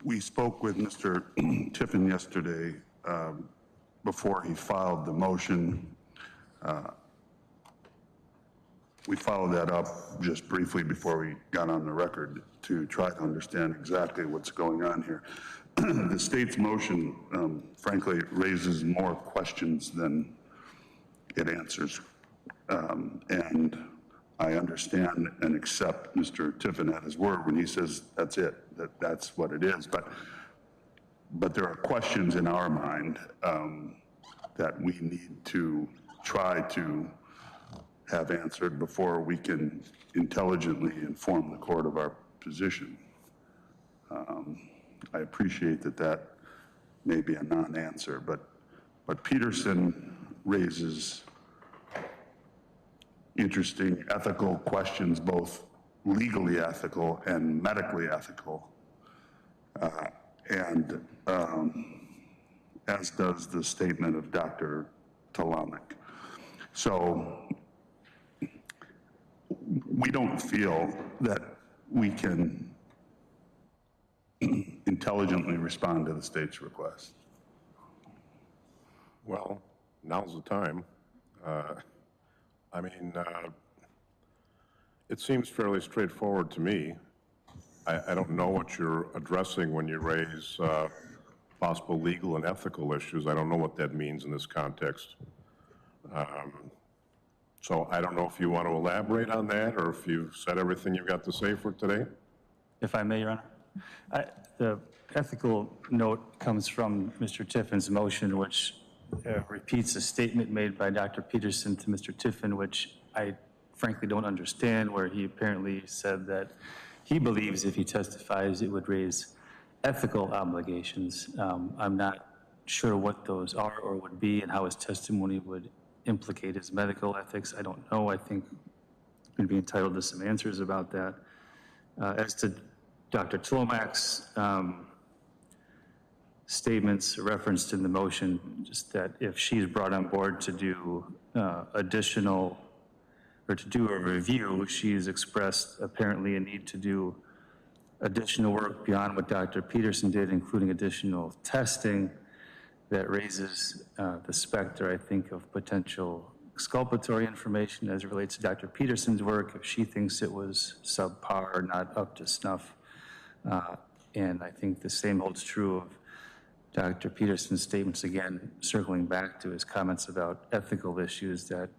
We spoke with Mr. Tiffin yesterday before he filed the motion. We followed that up just briefly before we got on the record to try to understand exactly what's going on here. The state's motion, frankly, raises more questions than it answers. And I understand and accept Mr. Tiffin at his word when he says that's it, that's what it is. But there are questions in our mind that we need to try to have answered before we can intelligently inform the court of our position. I appreciate that may be a non-answer, but Peterson raises interesting ethical questions, both legally ethical and medically ethical, and as does the statement of Dr. Talomek. So we don't feel that we can intelligently respond to the state's request. Well, now's the time. It seems fairly straightforward to me. I don't know what you're addressing when you raise possible legal and ethical issues. I don't know what that means in this context. So I don't know if you want to elaborate on that or if you've said everything you've got to say for today. If I may, Your Honor. The ethical note comes from Mr. Tiffin's motion, which repeats a statement made by Dr. Peterson to Mr. Tiffin, which I frankly don't understand, where he apparently said that he believes if he testifies it would raise ethical obligations. I'm not sure what those are or would be and how his testimony would implicate his medical ethics. I don't know. I think we'd be entitled to some answers about that. As to Dr. Talomek's statements referenced in the motion, just that if she's brought on board to do additional, or to do a review, she's expressed apparently a need to do additional work beyond what Dr. Peterson did, including additional testing that raises the specter, I think, of potential exculpatory information as it relates to Dr. Peterson's work, if she thinks it was subpar or not up to snuff. And I think the same holds true of Dr. Peterson's statements, again, circling back to his comments about ethical issues that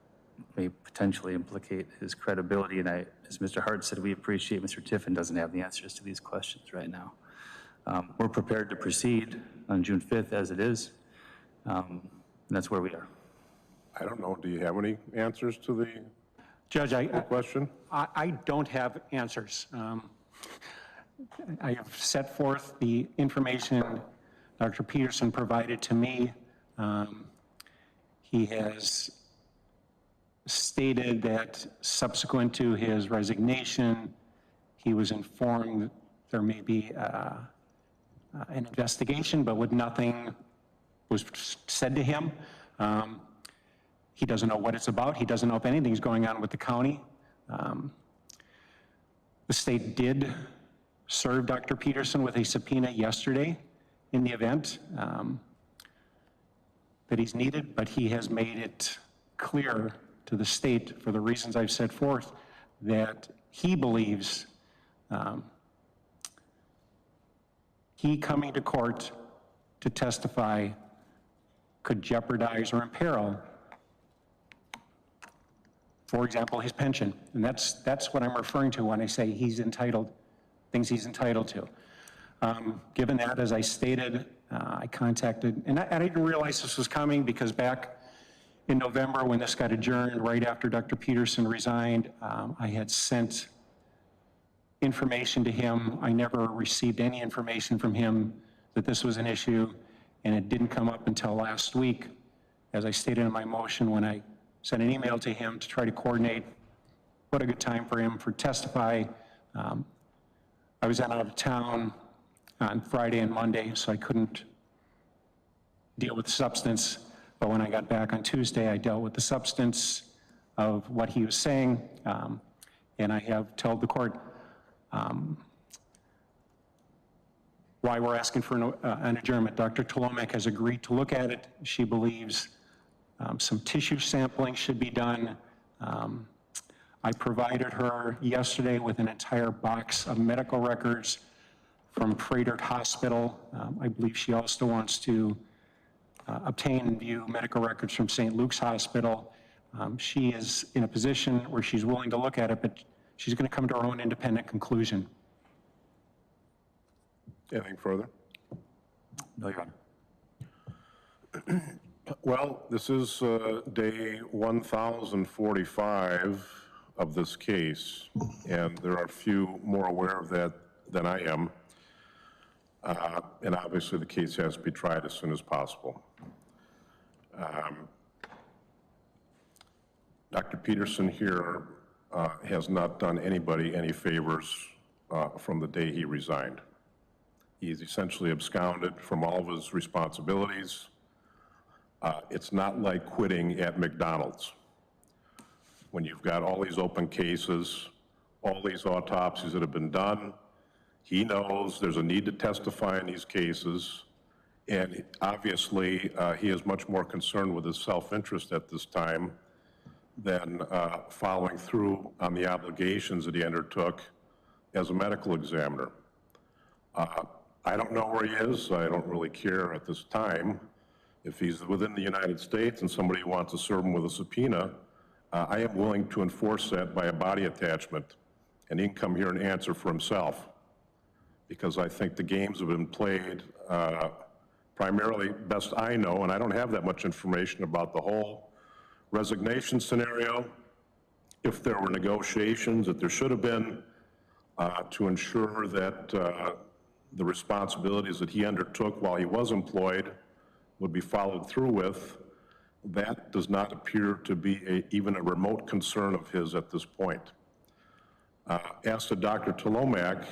may potentially implicate his credibility. And as Mr. Hart said, we appreciate Mr. Tiffin doesn't have the answers to these questions right now. We're prepared to proceed on June 5th as it is, and that's where we are. I don't know, do you have any answers to the Judge, question? I don't have answers. I have set forth the information Dr. Peterson provided to me. He has stated that subsequent to his resignation, he was informed there may be an investigation, but with nothing was said to him. He doesn't know what it's about. He doesn't know if anything's going on with the county. The state did serve Dr. Peterson with a subpoena yesterday in the event that he's needed, but he has made it clear to the state, for the reasons I've set forth, that he believes he coming to court to testify could jeopardize or imperil, for example, his pension. And that's what I'm referring to when I say he's entitled, things he's entitled to. Given that, as I stated, I contacted, and I didn't realize this was coming because back in November when this got adjourned, right after Dr. Peterson resigned, I had sent information to him. I never received any information from him that this was an issue, and it didn't come up until last week, as I stated in my motion, when I sent an email to him to try to coordinate what a good time for him for testify. I was out of town on Friday and Monday, so I couldn't deal with the substance, but when I got back on Tuesday, I dealt with the substance of what he was saying, and I have told the court why we're asking for an adjournment. Dr. Talomek has agreed to look at it. She believes some tissue sampling should be done. I provided her yesterday with an entire box of medical records from Frederick Hospital. I believe she also wants to obtain and view medical records from St. Luke's Hospital. She is in a position where she's willing to look at it, but she's going to come to her own independent conclusion. Anything further? No, Your Honor. Well, this is day 1045 of this case, and there are few more aware of that than I am. And obviously, the case has to be tried as soon as possible. Dr. Peterson here has not done anybody any favors from the day he resigned. He's essentially absconded from all of his responsibilities. It's not like quitting at McDonald's. When you've got all these open cases, all these autopsies that have been done, he knows there's a need to testify in these cases, and obviously he is much more concerned with his self-interest at this time than following through on the obligations that he undertook as a medical examiner. I don't know where he is. I don't really care at this time. If he's within the United States and somebody wants to serve him with a subpoena, I am willing to enforce that by a body attachment, and he can come here and answer for himself, because I think the games have been played primarily, best I know, and I don't have that much information about the whole resignation scenario. If there were negotiations that there should have been to ensure that the responsibilities that he undertook while he was employed would be followed through with, that does not appear to be even a remote concern of his at this point. As to Dr. Talomek,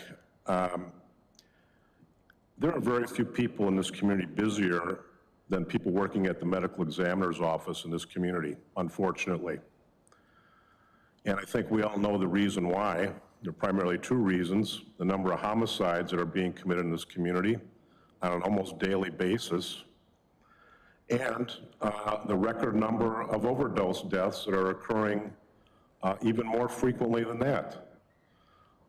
there are very few people in this community busier than people working at the medical examiner's office in this community, unfortunately. And I think we all know the reason why. There are primarily two reasons: the number of homicides that are being committed in this community on an almost daily basis, and the record number of overdose deaths that are occurring even more frequently than that.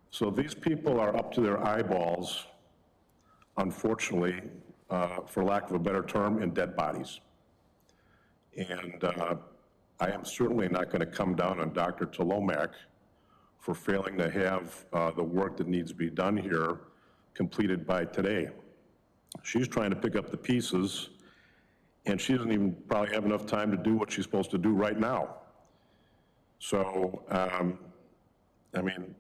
So these people are up to their eyeballs, unfortunately, for lack of a better term, in dead bodies. And I am certainly not going to come down on Dr. Talomek for failing to have the work that needs to be done here completed by today. She's trying to pick up the pieces, and she doesn't even probably have enough time to do what she's supposed to do right now. So, I mean,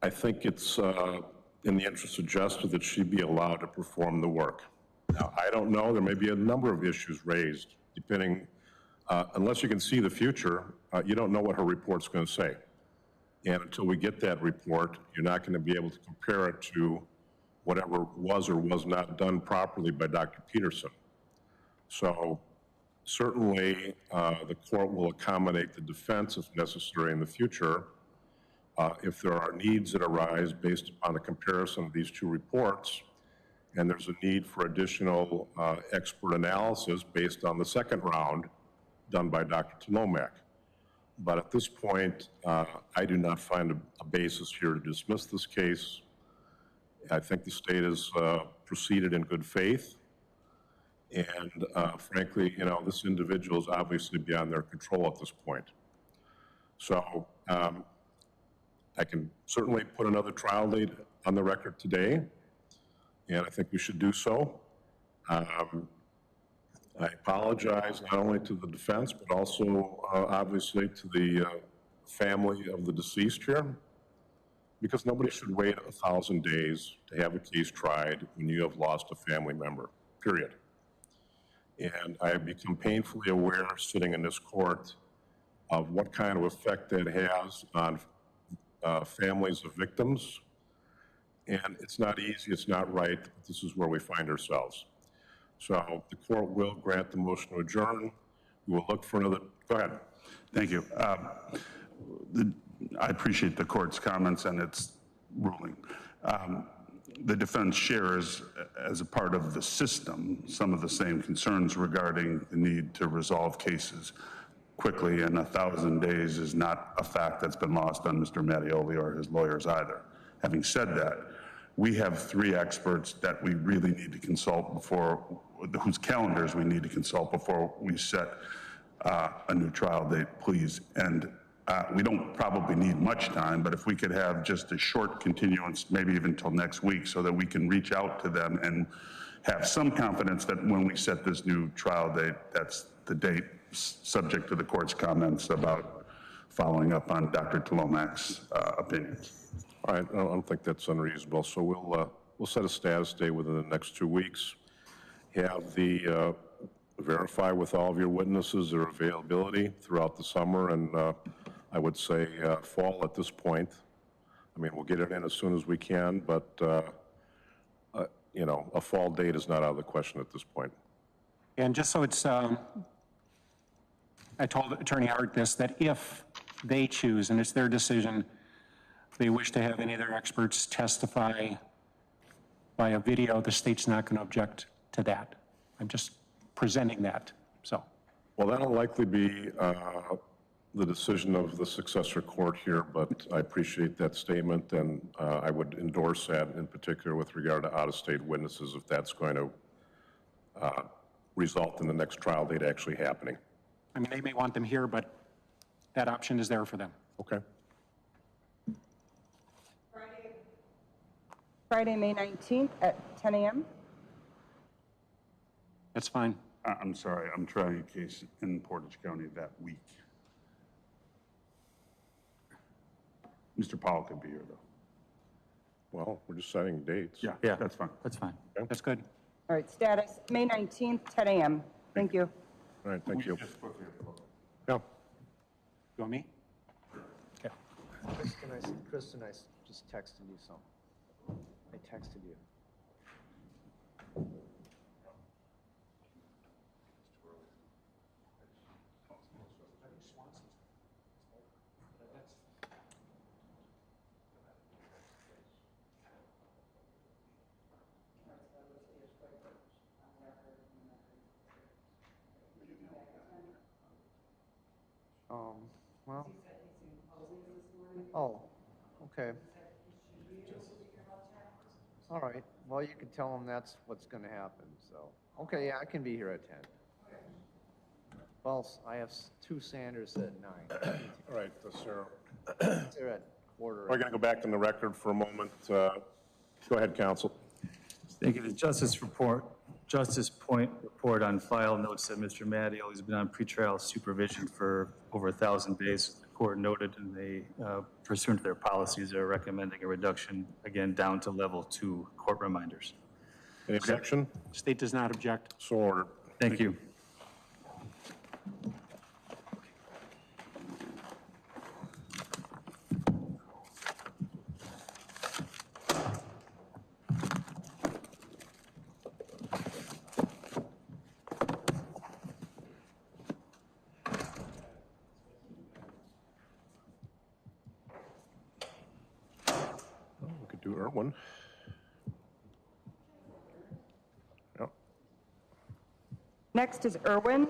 I think it's in the interest of justice that she be allowed to perform the work. Now, I don't know, there may be a number of issues raised, depending, unless you can see the future, you don't know what her report's going to say. And until we get that report, you're not going to be able to compare it to whatever was or was not done properly by Dr. Peterson. So certainly the court will accommodate the defense if necessary in the future. If there are needs that arise based upon the comparison of these two reports, and there's a need for additional expert analysis based on the second round done by Dr. Talomek. But at this point, I do not find a basis here to dismiss this case. I think the state has proceeded in good faith. And frankly, you know, this individual is obviously beyond their control at this point. So I can certainly put another trial date on the record today, and I think we should do so. I apologize not only to the defense, but also obviously to the family of the deceased here, because nobody should wait 1,000 days to have a case tried when you have lost a family member, period. And I have become painfully aware, sitting in this court, of what kind of effect that has on families of victims. And it's not easy, it's not right, but this is where we find ourselves. So the court will grant the motion to adjourn. We will look for another, go ahead. Thank you. I appreciate the court's comments, and it's ruling. The defense shares, as a part of the system, some of the same concerns regarding the need to resolve cases quickly, and 1,000 days is not a fact that's been lost on Mr. Mattioli or his lawyers either. Having said that, we have 3 experts that we really need to consult before, whose calendars we need to consult before we set a new trial date, please. And we don't probably need much time, but if we could have just a short continuance, maybe even till next week, so that we can reach out to them and have some confidence that when we set this new trial date, that's the date, subject to the court's comments about following up on Dr. Talomek's opinions. All right, I don't think that's unreasonable. So we'll set a status date within the next 2 weeks. Have the verify with all of your witnesses their availability throughout the summer, and I would say fall at this point. I mean, we'll get it in as soon as we can, but you know, a fall date is not out of the question at this point. And just so it's, I told Attorney Hart this, that if they choose, and it's their decision, they wish to have any of their experts testify by a video, the state's not going to object to that. I'm just presenting that, so. Well, that'll likely be the decision of the successor court here, but I appreciate that statement, and I would endorse that in particular with regard to out-of-state witnesses if that's going to result in the next trial date actually happening. I mean, they may want them here, but that option is there for them. Okay. Friday, May 19th at 10 a.m. That's fine. I'm sorry, I'm trying a case in Portage County that week. Mr. Powell could be here, though. Well, we're just setting dates. Yeah, that's fine. That's fine. That's good. All right, status, May 19th, 10 a.m. Thank you. All right, thank you. Yeah. You want me? Okay. Chris and I just texted you something. I texted you. Well. Oh, okay. All right, well, you can tell them that's what's gonna happen, so. Okay, yeah, I can be here at 10. Well, I have 2 Sanders at 9. All right, sir. They're at quarter. We're going to go back in the record for a moment. Go ahead, counsel. Thank you. The Justice Point report on file notes that Mr. Mattioli has been on pretrial supervision for over 1,000 days. The court noted, and they, pursuant to their policies, are recommending a reduction, again, down to level 2 court reminders. Any objection? State does not object. So ordered. Thank you. We could do Irwin. Yep. Next is Irwin